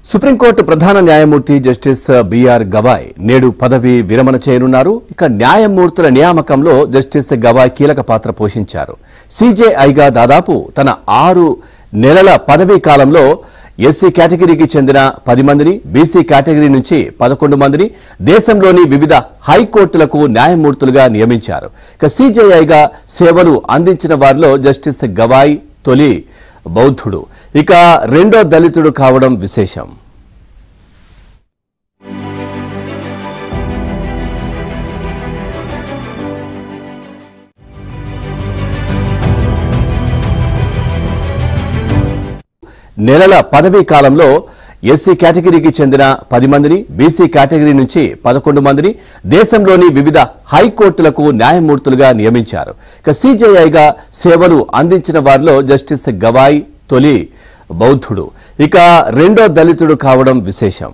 Supreme court ప్రధాన న్యాయమూర్తి justice BR Gavai నేడు పదవి విరమణ చేయనున్నారు. ఇక న్యాయమూర్తుల నియామకంలో జస్టిస్ గవాయ్ కీలక పాత్ర పోషించారు. సిజేఐగా దాదాపు తన 6 నెలల పదవీ కాలంలో ఎస్సీ కేటగిరీకి చెందిన 10 మందిని, బీసీ కేటగిరీ నుంచి 11 మందిని దేశంలోని వివిధ హైకోర్టులకు న్యాయమూర్తులుగా నియమించారు. ఇక సిజేఐగా సేవలు అందించిన వారిలో జస్టిస్ గవాయ్ తొలి బౌద్ధుడు, ఇక రెండో దళితుడు కావడం విశేషం. నెలల పదవీ కాలంలో ఎస్సీ కేటగిరీకి చెందిన 10 మందిని, బీసీ కేటగిరీ నుంచి 11 మందిని దేశంలోని వివిధ హైకోర్టులకు న్యాయమూర్తులుగా నియమించారు. ఇక సిజేఐగా సేవలు అందించిన వారిలో జస్టిస్ గవాయ్ తొలి బౌద్ధుడు, ఇక రెండో దళితుడు కావడం విశేషం.